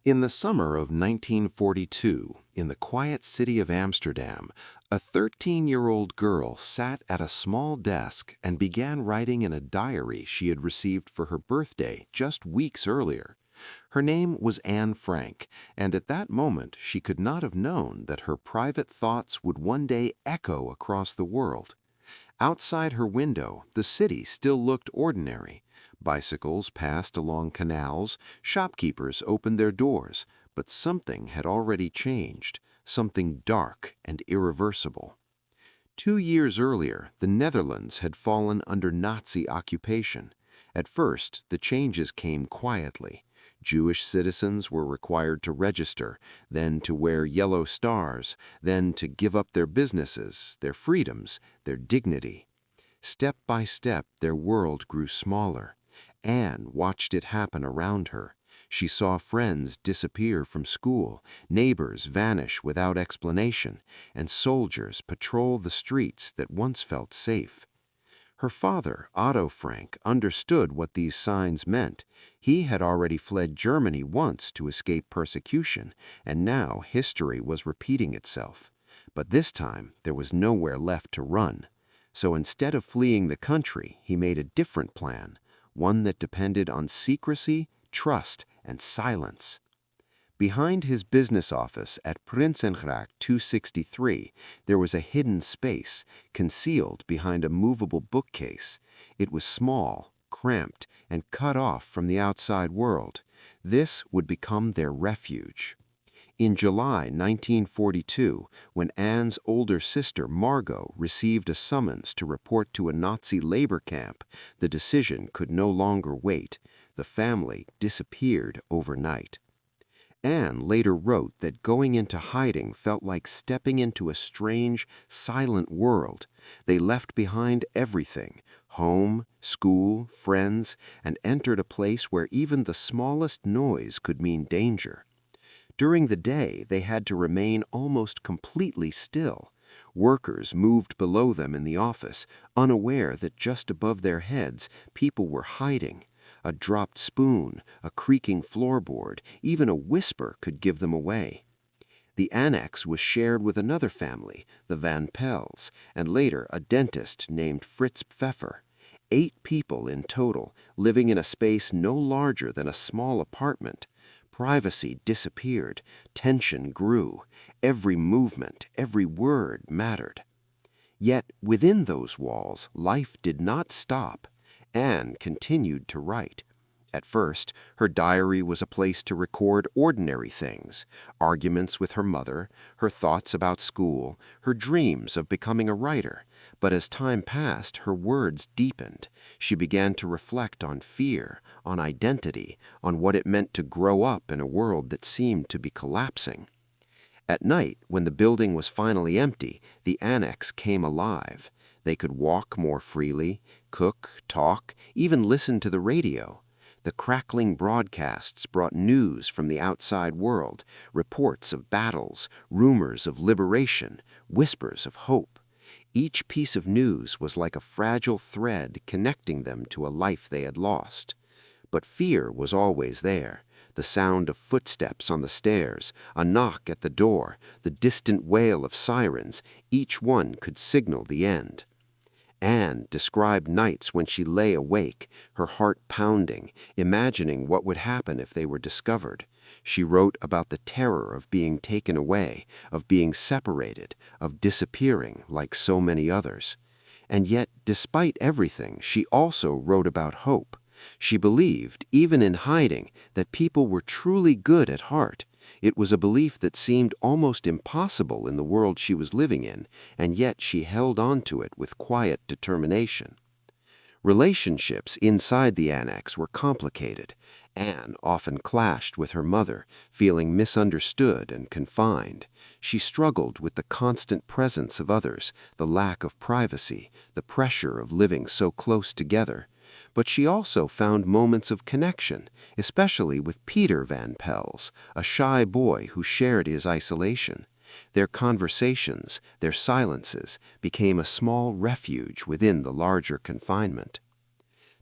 In the summer of 1942, in the quiet city of Amsterdam, a 13-year-old girl sat at a small desk and began writing in a diary she had received for her birthday just weeks earlier. Her name was Anne Frank, and at that moment she could not have known that her private thoughts would one day echo across the world. Outside her window, the city still looked ordinary. Bicycles passed along canals, shopkeepers opened their doors, but something had already changed, something dark and irreversible. 2 years earlier, the Netherlands had fallen under Nazi occupation. At first, the changes came quietly. Jewish citizens were required to register, then to wear yellow stars, then to give up their businesses, their freedoms, their dignity. Step by step, their world grew smaller. Anne watched it happen around her. She saw friends disappear from school, neighbors vanish without explanation, and soldiers patrol the streets that once felt safe. Her father, Otto Frank, understood what these signs meant. He had already fled Germany once to escape persecution, and now history was repeating itself. But this time, there was nowhere left to run. So instead of fleeing the country, he made a different plan, one that depended on secrecy, trust, and silence. Behind his business office at Prinsengracht 263, there was a hidden space, concealed behind a movable bookcase. It was small, cramped, and cut off from the outside world. This would become their refuge. In July 1942, when Anne's older sister Margot received a summons to report to a Nazi labor camp, the decision could no longer wait. The family disappeared overnight. Anne later wrote that going into hiding felt like stepping into a strange, silent world. They left behind everything, home, school, friends, and entered a place where even the smallest noise could mean danger. During the day, they had to remain almost completely still. Workers moved below them in the office, unaware that just above their heads, people were hiding. A dropped spoon, a creaking floorboard, even a whisper could give them away. The annex was shared with another family, the Van Pels, and later a dentist named Fritz Pfeffer. 8 people in total, living in a space no larger than a small apartment. Privacy disappeared, tension grew. Every movement, every word mattered. Yet within those walls, life did not stop. Anne continued to write. At first, her diary was a place to record ordinary things, arguments with her mother, her thoughts about school, her dreams of becoming a writer. But as time passed, her words deepened. She began to reflect on fear, on identity, on what it meant to grow up in a world that seemed to be collapsing. At night, when the building was finally empty, the annex came alive. They could walk more freely, cook, talk, even listen to the radio. The crackling broadcasts brought news from the outside world, reports of battles, rumors of liberation, whispers of hope. Each piece of news was like a fragile thread connecting them to a life they had lost. But fear was always there. The sound of footsteps on the stairs, a knock at the door, the distant wail of sirens, each one could signal the end. Anne described nights when she lay awake, her heart pounding, imagining what would happen if they were discovered. She wrote about the terror of being taken away, of being separated, of disappearing like so many others. And yet, despite everything, she also wrote about hope. She believed, even in hiding, that people were truly good at heart. It was a belief that seemed almost impossible in the world she was living in, and yet she held on to it with quiet determination. Relationships inside the annex were complicated. Anne often clashed with her mother, feeling misunderstood and confined. She struggled with the constant presence of others, the lack of privacy, the pressure of living so close together. But she also found moments of connection, especially with Peter Van Pels, a shy boy who shared his isolation. Their conversations, their silences, became a small refuge within the larger confinement.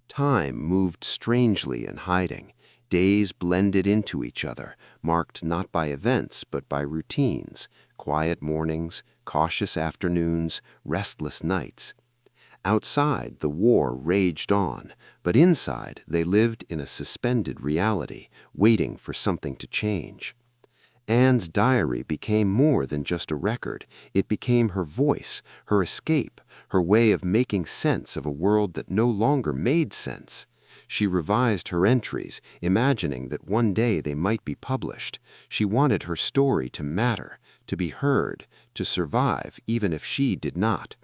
Time moved strangely in hiding. Days blended into each other, marked not by events but by routines, quiet mornings, cautious afternoons, restless nights. Outside, the war raged on, but inside they lived in a suspended reality, waiting for something to change. Anne's diary became more than just a record. It became her voice, her escape, her way of making sense of a world that no longer made sense. She revised her entries, imagining that one day they might be published. She wanted her story to matter, to be heard, to survive even if she did not.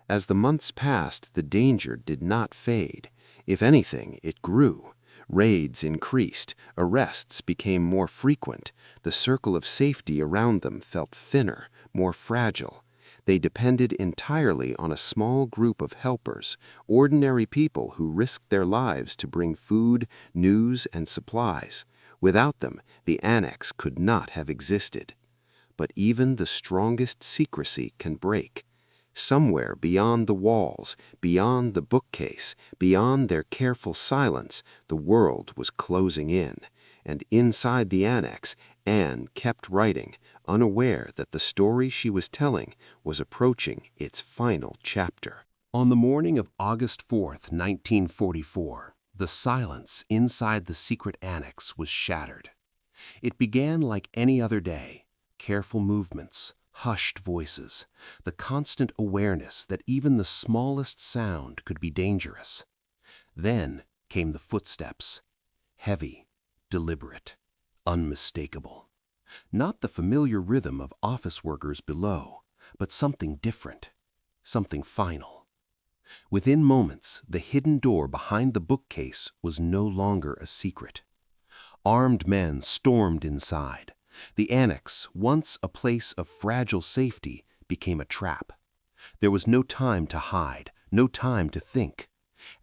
As the months passed, the danger did not fade. If anything, it grew. Raids increased, arrests became more frequent, the circle of safety around them felt thinner, more fragile. They depended entirely on a small group of helpers, ordinary people who risked their lives to bring food, news, and supplies. Without them, the Annex could not have existed. But even the strongest secrecy can break. Somewhere beyond the walls, beyond the bookcase, beyond their careful silence, the world was closing in. And inside the Annex, Anne kept writing, unaware that the story she was telling was approaching its final chapter. On the morning of August 4th, 1944, the silence inside the Secret Annex was shattered. It began like any other day, careful movements, hushed voices, the constant awareness that even the smallest sound could be dangerous. Then came the footsteps, heavy, deliberate, unmistakable. Not the familiar rhythm of office workers below, but something different, something final. Within moments, the hidden door behind the bookcase was no longer a secret. Armed men stormed inside. The Annex, once a place of fragile safety, became a trap. There was no time to hide, no time to think.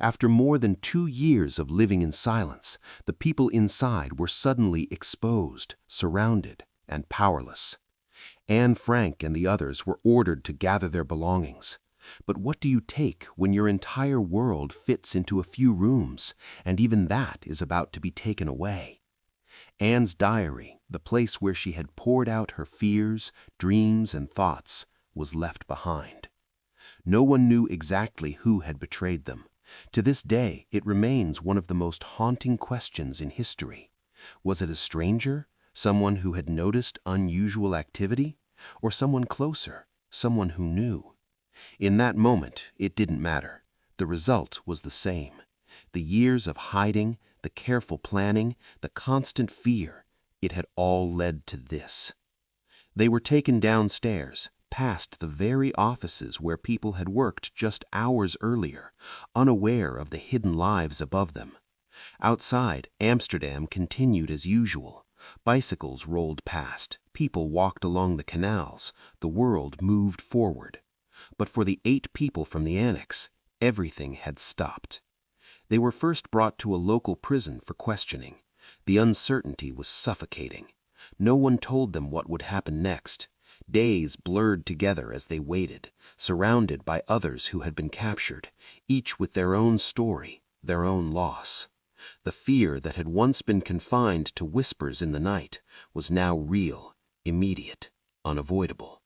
After more than 2 years of living in silence, the people inside were suddenly exposed, surrounded, and powerless. Anne Frank and the others were ordered to gather their belongings. But what do you take when your entire world fits into a few rooms, and even that is about to be taken away? Anne's diary, the place where she had poured out her fears, dreams, and thoughts, was left behind. No one knew exactly who had betrayed them. To this day, it remains one of the most haunting questions in history. Was it a stranger, someone who had noticed unusual activity, or someone closer, someone who knew? In that moment, it didn't matter. The result was the same. The years of hiding, the careful planning, the constant fear, it had all led to this. They were taken downstairs, past the very offices where people had worked just hours earlier, unaware of the hidden lives above them. Outside, Amsterdam continued as usual. Bicycles rolled past, people walked along the canals, the world moved forward. But for the 8 people from the Annex, everything had stopped. They were first brought to a local prison for questioning. The uncertainty was suffocating. No one told them what would happen next. Days blurred together as they waited, surrounded by others who had been captured, each with their own story, their own loss. The fear that had once been confined to whispers in the night was now real, immediate, unavoidable.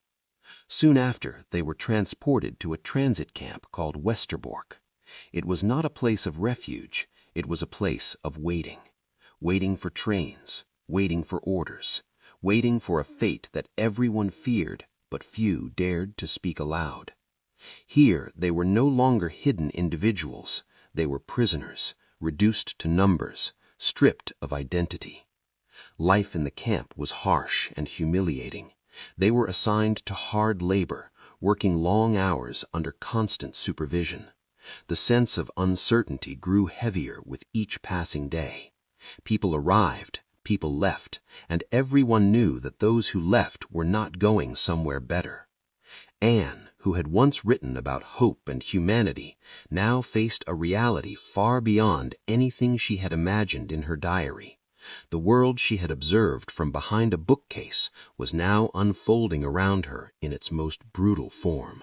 Soon after, they were transported to a transit camp called Westerbork. It was not a place of refuge, it was a place of waiting. Waiting for trains, waiting for orders, waiting for a fate that everyone feared, but few dared to speak aloud. Here they were no longer hidden individuals, they were prisoners, reduced to numbers, stripped of identity. Life in the camp was harsh and humiliating. They were assigned to hard labor, working long hours under constant supervision. The sense of uncertainty grew heavier with each passing day. People arrived, people left, and everyone knew that those who left were not going somewhere better. Anne, who had once written about hope and humanity, now faced a reality far beyond anything she had imagined in her diary. The world she had observed from behind a bookcase was now unfolding around her in its most brutal form.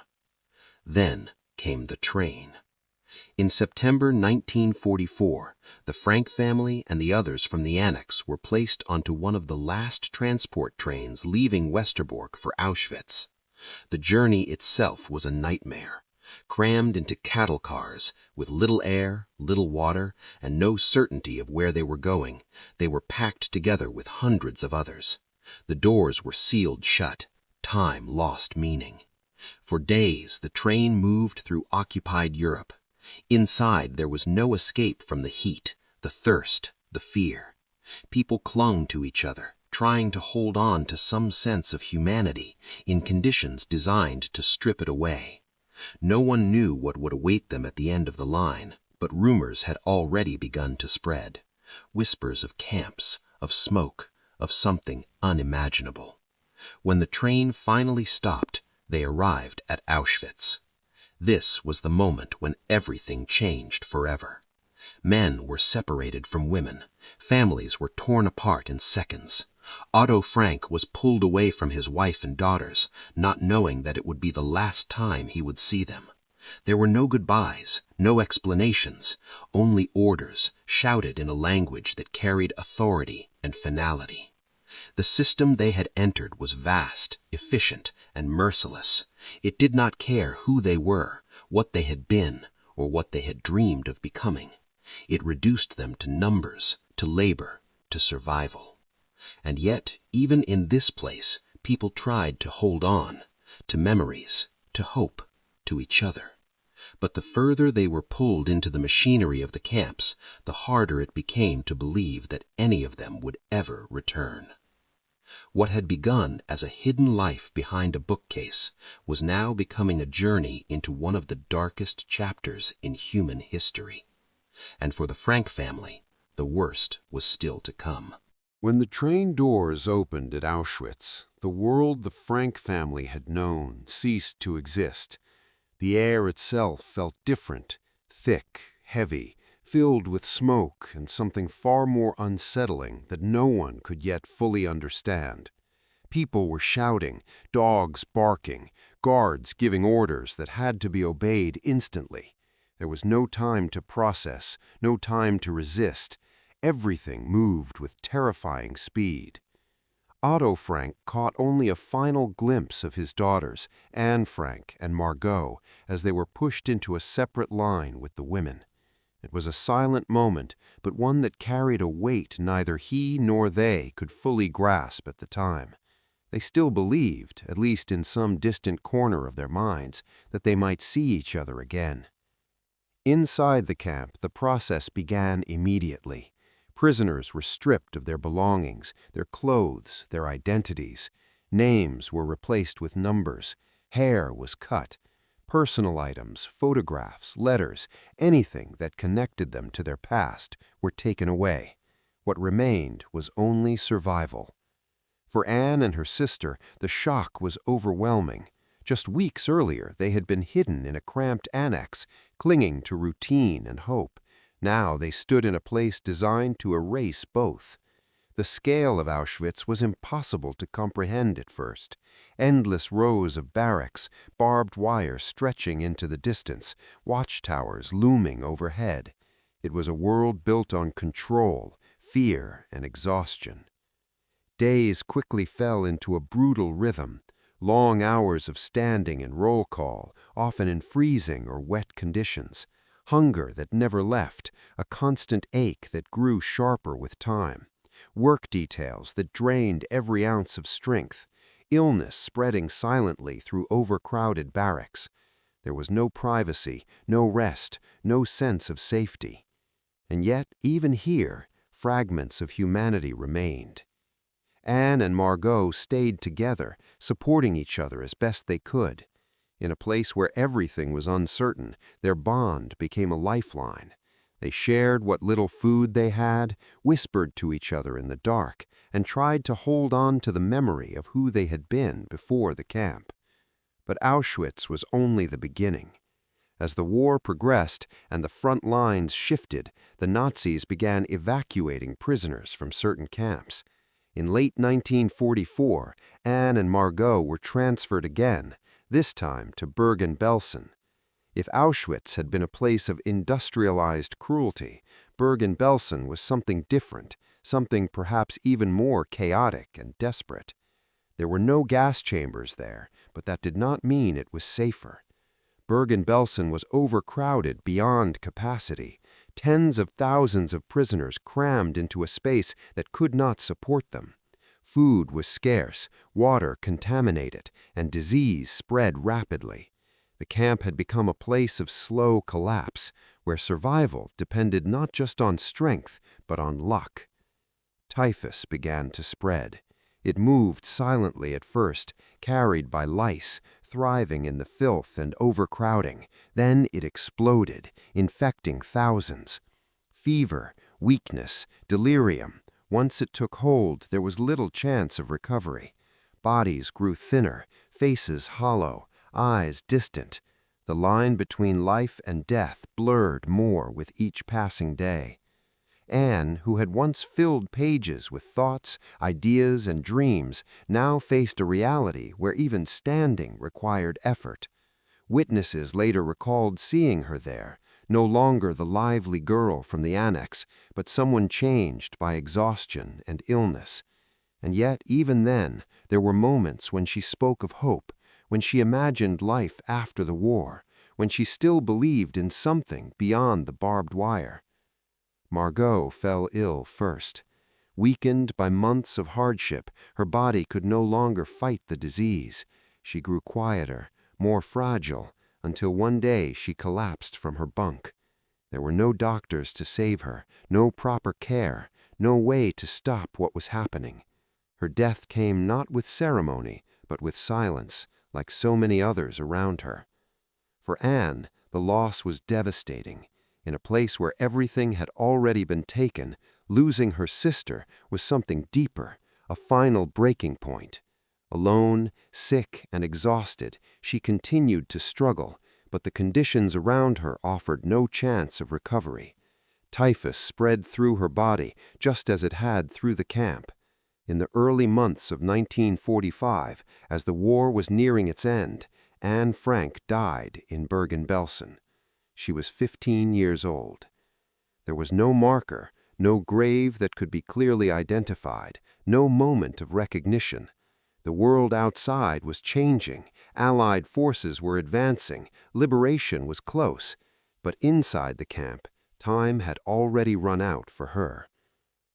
Then came the train. In September 1944, the Frank family and the others from the Annex were placed onto one of the last transport trains leaving Westerbork for Auschwitz. The journey itself was a nightmare. Crammed into cattle cars, with little air, little water, and no certainty of where they were going, they were packed together with hundreds of others. The doors were sealed shut. Time lost meaning. For days, the train moved through occupied Europe. Inside, there was no escape from the heat, the thirst, the fear. People clung to each other, trying to hold on to some sense of humanity in conditions designed to strip it away. No one knew what would await them at the end of the line, but rumors had already begun to spread. Whispers of camps, of smoke, of something unimaginable. When the train finally stopped, they arrived at Auschwitz. This was the moment when everything changed forever. Men were separated from women. Families were torn apart in seconds. Otto Frank was pulled away from his wife and daughters, not knowing that it would be the last time he would see them. There were no goodbyes, no explanations, only orders, shouted in a language that carried authority and finality. The system they had entered was vast, efficient, and merciless. It did not care who they were, what they had been, or what they had dreamed of becoming. It reduced them to numbers, to labor, to survival. And yet, even in this place, people tried to hold on, to memories, to hope, to each other. But the further they were pulled into the machinery of the camps, the harder it became to believe that any of them would ever return. What had begun as a hidden life behind a bookcase was now becoming a journey into one of the darkest chapters in human history. And for the Frank family, the worst was still to come. When the train doors opened at Auschwitz, the world the Frank family had known ceased to exist. The air itself felt different, thick, heavy, filled with smoke and something far more unsettling that no one could yet fully understand. People were shouting, dogs barking, guards giving orders that had to be obeyed instantly. There was no time to process, no time to resist. Everything moved with terrifying speed. Otto Frank caught only a final glimpse of his daughters, Anne Frank and Margot, as they were pushed into a separate line with the women. It was a silent moment, but one that carried a weight neither he nor they could fully grasp at the time. They still believed, at least in some distant corner of their minds, that they might see each other again. Inside the camp, the process began immediately. Prisoners were stripped of their belongings, their clothes, their identities. Names were replaced with numbers. Hair was cut. Personal items, photographs, letters, anything that connected them to their past were taken away. What remained was only survival. For Anne and her sister, the shock was overwhelming. Just weeks earlier, they had been hidden in a cramped annex, clinging to routine and hope. Now they stood in a place designed to erase both. The scale of Auschwitz was impossible to comprehend at first. Endless rows of barracks, barbed wire stretching into the distance, watchtowers looming overhead. It was a world built on control, fear, and exhaustion. Days quickly fell into a brutal rhythm. Long hours of standing and roll call, often in freezing or wet conditions. Hunger that never left, a constant ache that grew sharper with time. Work details that drained every ounce of strength. Illness spreading silently through overcrowded barracks. There was no privacy, no rest, no sense of safety. And yet, even here, fragments of humanity remained. Anne and Margot stayed together, supporting each other as best they could. In a place where everything was uncertain, their bond became a lifeline. They shared what little food they had, whispered to each other in the dark, and tried to hold on to the memory of who they had been before the camp. But Auschwitz was only the beginning. As the war progressed and the front lines shifted, the Nazis began evacuating prisoners from certain camps. In late 1944, Anne and Margot were transferred again, this time to Bergen-Belsen. If Auschwitz had been a place of industrialized cruelty, Bergen-Belsen was something different, something perhaps even more chaotic and desperate. There were no gas chambers there, but that did not mean it was safer. Bergen-Belsen was overcrowded beyond capacity, tens of thousands of prisoners crammed into a space that could not support them. Food was scarce, water contaminated, and disease spread rapidly. The camp had become a place of slow collapse, where survival depended not just on strength, but on luck. Typhus began to spread. It moved silently at first, carried by lice, thriving in the filth and overcrowding. Then it exploded, infecting thousands. Fever, weakness, delirium. Once it took hold, there was little chance of recovery. Bodies grew thinner, faces hollow, eyes distant. The line between life and death blurred more with each passing day. Anne, who had once filled pages with thoughts, ideas, and dreams, now faced a reality where even standing required effort. Witnesses later recalled seeing her there, no longer the lively girl from the annex, but someone changed by exhaustion and illness. And yet, even then, there were moments when she spoke of hope, when she imagined life after the war, when she still believed in something beyond the barbed wire. Margot fell ill first. Weakened by months of hardship, her body could no longer fight the disease. She grew quieter, more fragile, until one day she collapsed from her bunk. There were no doctors to save her, no proper care, no way to stop what was happening. Her death came not with ceremony, but with silence, like so many others around her. For Anne, the loss was devastating. In a place where everything had already been taken, losing her sister was something deeper, a final breaking point. Alone, sick, and exhausted, she continued to struggle, but the conditions around her offered no chance of recovery. Typhus spread through her body, just as it had through the camp. In the early months of 1945, as the war was nearing its end, Anne Frank died in Bergen-Belsen. She was 15 years old. There was no marker, no grave that could be clearly identified, no moment of recognition. The world outside was changing, Allied forces were advancing, liberation was close. But inside the camp, time had already run out for her.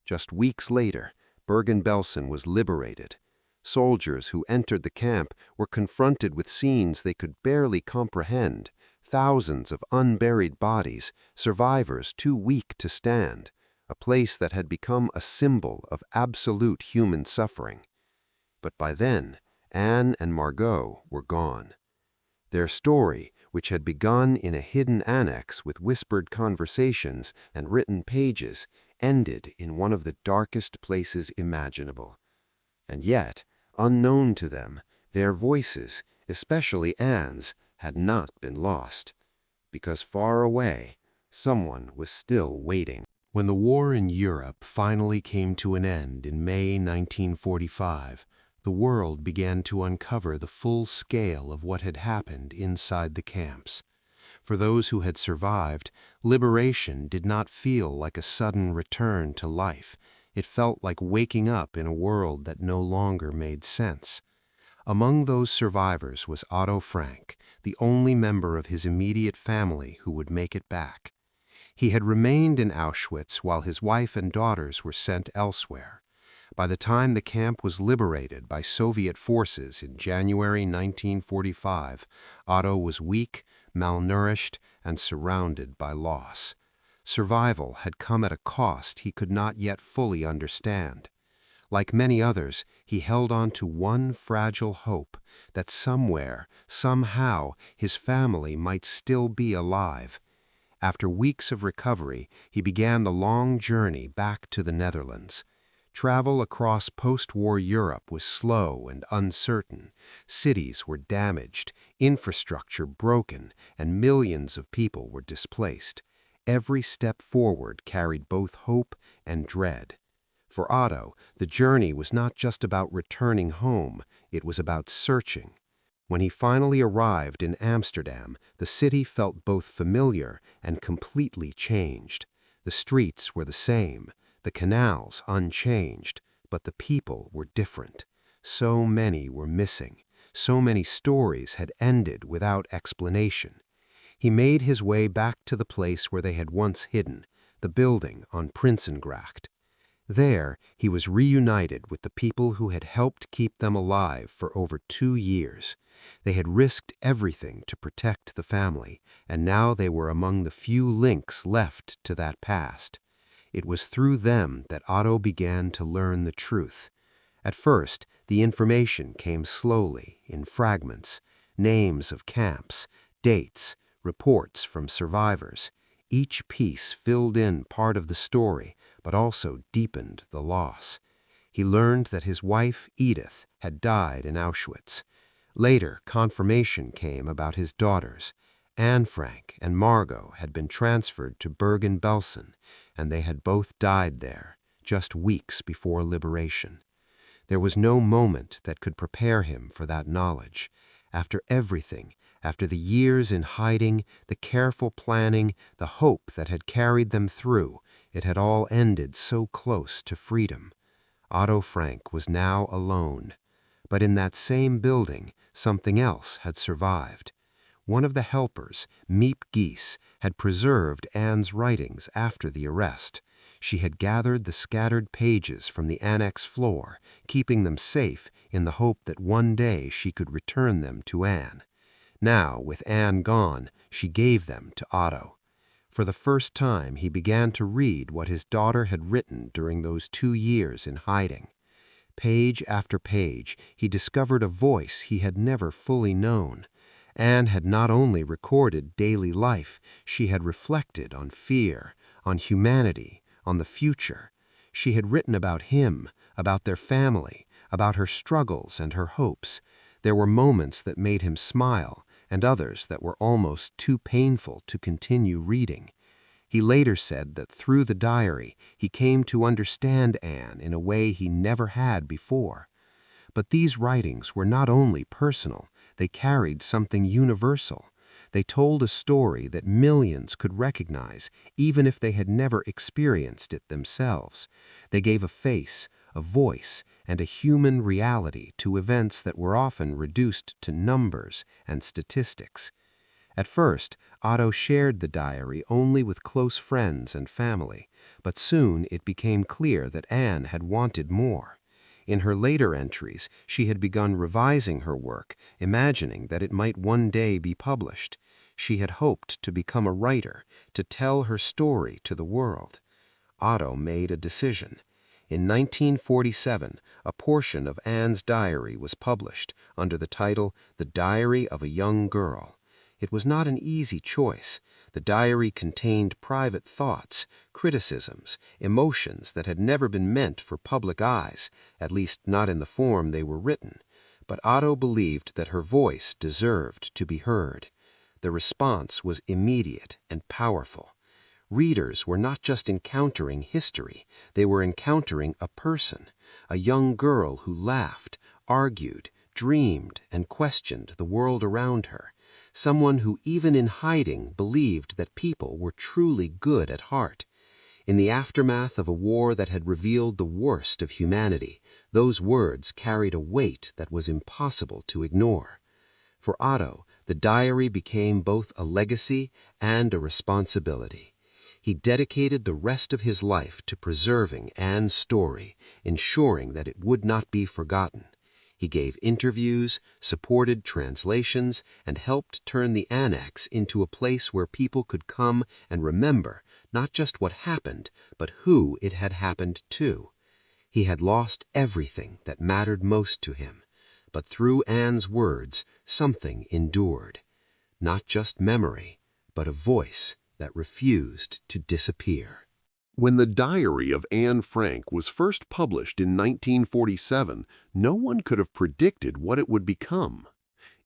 Just weeks later, Bergen-Belsen was liberated. Soldiers who entered the camp were confronted with scenes they could barely comprehend. Thousands of unburied bodies, survivors too weak to stand, a place that had become a symbol of absolute human suffering. But by then, Anne and Margot were gone. Their story, which had begun in a hidden annex with whispered conversations and written pages, ended in one of the darkest places imaginable. And yet, unknown to them, their voices, especially Anne's, had not been lost, because far away, someone was still waiting. When the war in Europe finally came to an end in May 1945, the world began to uncover the full scale of what had happened inside the camps. For those who had survived, liberation did not feel like a sudden return to life. It felt like waking up in a world that no longer made sense. Among those survivors was Otto Frank, the only member of his immediate family who would make it back. He had remained in Auschwitz while his wife and daughters were sent elsewhere. By the time the camp was liberated by Soviet forces in January 1945, Otto was weak, malnourished, and surrounded by loss. Survival had come at a cost he could not yet fully understand. Like many others, he held on to one fragile hope, that somewhere, somehow, his family might still be alive. After weeks of recovery, he began the long journey back to the Netherlands. Travel across post-war Europe was slow and uncertain. Cities were damaged, infrastructure broken, and millions of people were displaced. Every step forward carried both hope and dread. For Otto, the journey was not just about returning home, it was about searching. When he finally arrived in Amsterdam, the city felt both familiar and completely changed. The streets were the same, the canals unchanged, but the people were different. So many were missing. So many stories had ended without explanation. He made his way back to the place where they had once hidden, the building on Prinsengracht. There, he was reunited with the people who had helped keep them alive for over 2 years. They had risked everything to protect the family, and now they were among the few links left to that past. It was through them that Otto began to learn the truth. At first, the information came slowly, in fragments, names of camps, dates, reports from survivors. Each piece filled in part of the story, but also deepened the loss. He learned that his wife, Edith, had died in Auschwitz. Later, confirmation came about his daughters. Anne Frank and Margot had been transferred to Bergen-Belsen, and they had both died there, just weeks before liberation. There was no moment that could prepare him for that knowledge. After everything, after the years in hiding, the careful planning, the hope that had carried them through, it had all ended so close to freedom. Otto Frank was now alone. But in that same building, something else had survived. One of the helpers, Miep Gies, had preserved Anne's writings after the arrest. She had gathered the scattered pages from the annex floor, keeping them safe in the hope that one day she could return them to Anne. Now, with Anne gone, she gave them to Otto. For the first time, he began to read what his daughter had written during those 2 years in hiding. Page after page, he discovered a voice he had never fully known. Anne had not only recorded daily life, she had reflected on fear, on humanity, on the future. She had written about him, about their family, about her struggles and her hopes. There were moments that made him smile, and others that were almost too painful to continue reading. He later said that through the diary, he came to understand Anne in a way he never had before. But these writings were not only personal, they carried something universal. They told a story that millions could recognize, even if they had never experienced it themselves. They gave a face, a voice, and a human reality to events that were often reduced to numbers and statistics. At first, Otto shared the diary only with close friends and family, but soon it became clear that Anne had wanted more. In her later entries, she had begun revising her work, imagining that it might one day be published. She had hoped to become a writer, to tell her story to the world. Otto made a decision. In 1947, a portion of Anne's diary was published under the title The Diary of a Young Girl. It was not an easy choice. The diary contained private thoughts, criticisms, emotions that had never been meant for public eyes, at least not in the form they were written. But Otto believed that her voice deserved to be heard. The response was immediate and powerful. Readers were not just encountering history, they were encountering a person, a young girl who laughed, argued, dreamed, and questioned the world around her. Someone who even in hiding believed that people were truly good at heart. In the aftermath of a war that had revealed the worst of humanity, those words carried a weight that was impossible to ignore. For Otto, the diary became both a legacy and a responsibility. He dedicated the rest of his life to preserving Anne's story, ensuring that it would not be forgotten. He gave interviews, supported translations, and helped turn the Annex into a place where people could come and remember not just what happened, but who it had happened to. He had lost everything that mattered most to him, but through Anne's words, something endured. Not just memory, but a voice that refused to disappear. When the Diary of Anne Frank was first published in 1947, no one could have predicted what it would become.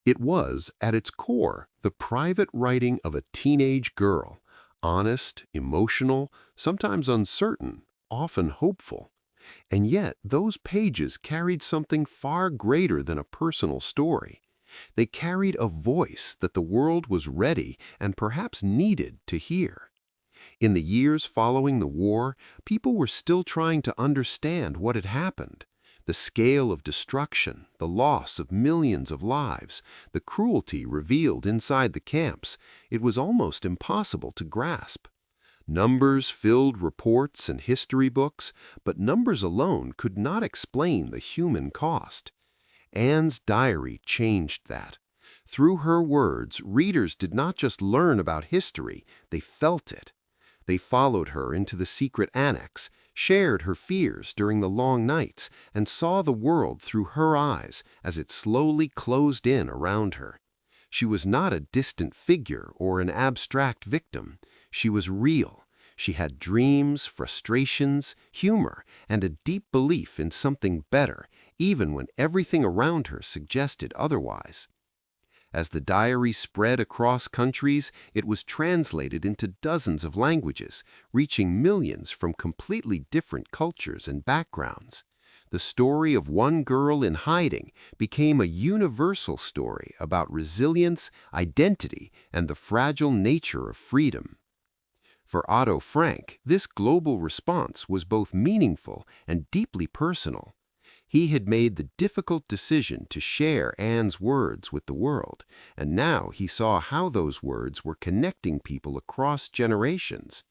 It was, at its core, the private writing of a teenage girl, honest, emotional, sometimes uncertain, often hopeful. And yet, those pages carried something far greater than a personal story. They carried a voice that the world was ready and perhaps needed to hear. In the years following the war, people were still trying to understand what had happened. The scale of destruction, the loss of millions of lives, the cruelty revealed inside the camps, it was almost impossible to grasp. Numbers filled reports and history books, but numbers alone could not explain the human cost. Anne's diary changed that. Through her words, readers did not just learn about history, they felt it. They followed her into the secret annex, shared her fears during the long nights, and saw the world through her eyes as it slowly closed in around her. She was not a distant figure or an abstract victim. She was real. She had dreams, frustrations, humor, and a deep belief in something better, even when everything around her suggested otherwise. As the diary spread across countries, it was translated into dozens of languages, reaching millions from completely different cultures and backgrounds. The story of one girl in hiding became a universal story about resilience, identity, and the fragile nature of freedom. For Otto Frank, this global response was both meaningful and deeply personal. He had made the difficult decision to share Anne's words with the world, and now he saw how those words were connecting people across generations.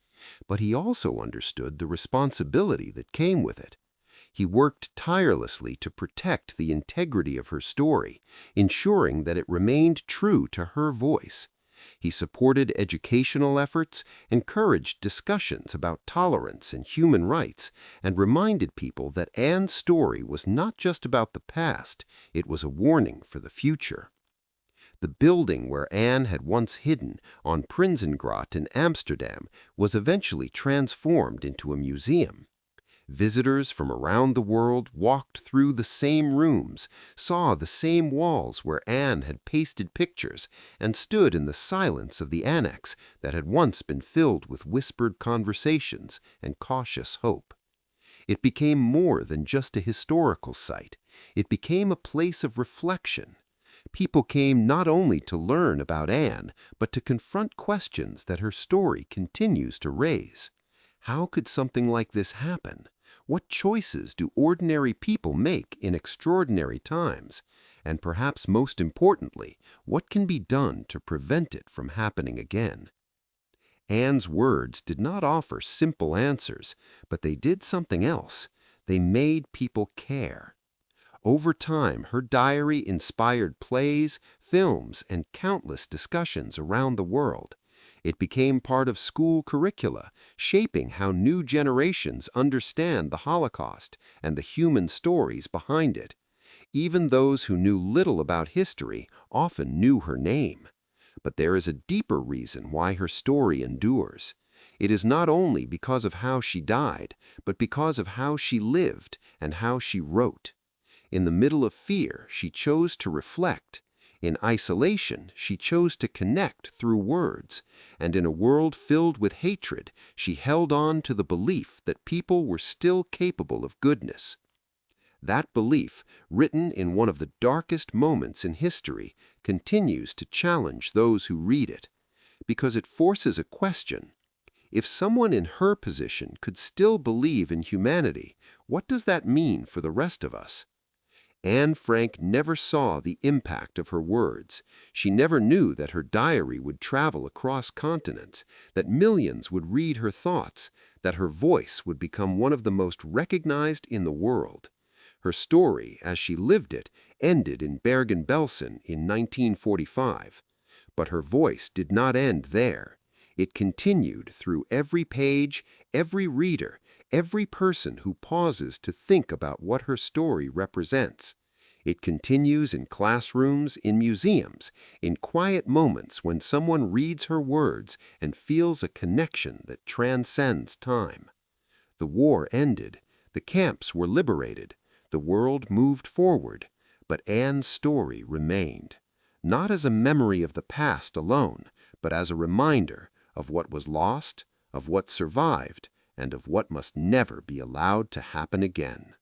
But he also understood the responsibility that came with it. He worked tirelessly to protect the integrity of her story, ensuring that it remained true to her voice. He supported educational efforts, encouraged discussions about tolerance and human rights, and reminded people that Anne's story was not just about the past, it was a warning for the future. The building where Anne had once hidden, on Prinsengracht in Amsterdam, was eventually transformed into a museum. Visitors from around the world walked through the same rooms, saw the same walls where Anne had pasted pictures, and stood in the silence of the annex that had once been filled with whispered conversations and cautious hope. It became more than just a historical site. It became a place of reflection. People came not only to learn about Anne, but to confront questions that her story continues to raise. How could something like this happen? What choices do ordinary people make in extraordinary times? And perhaps most importantly, what can be done to prevent it from happening again? Anne's words did not offer simple answers, but they did something else. They made people care. Over time, her diary inspired plays, films, and countless discussions around the world. It became part of school curricula, shaping how new generations understand the Holocaust and the human stories behind it. Even those who knew little about history often knew her name. But there is a deeper reason why her story endures. It is not only because of how she died, but because of how she lived and how she wrote. In the middle of fear, she chose to reflect. In isolation, she chose to connect through words, and in a world filled with hatred, she held on to the belief that people were still capable of goodness. That belief, written in one of the darkest moments in history, continues to challenge those who read it, because it forces a question. If someone in her position could still believe in humanity, what does that mean for the rest of us? Anne Frank never saw the impact of her words. She never knew that her diary would travel across continents, that millions would read her thoughts, that her voice would become one of the most recognized in the world. Her story, as she lived it, ended in Bergen-Belsen in 1945. But her voice did not end there. It continued through every page, every reader, every person who pauses to think about what her story represents. It continues in classrooms, in museums, in quiet moments when someone reads her words and feels a connection that transcends time. The war ended. The camps were liberated. The world moved forward. But Anne's story remained, not as a memory of the past alone, but as a reminder of what was lost, of what survived, and of what must never be allowed to happen again.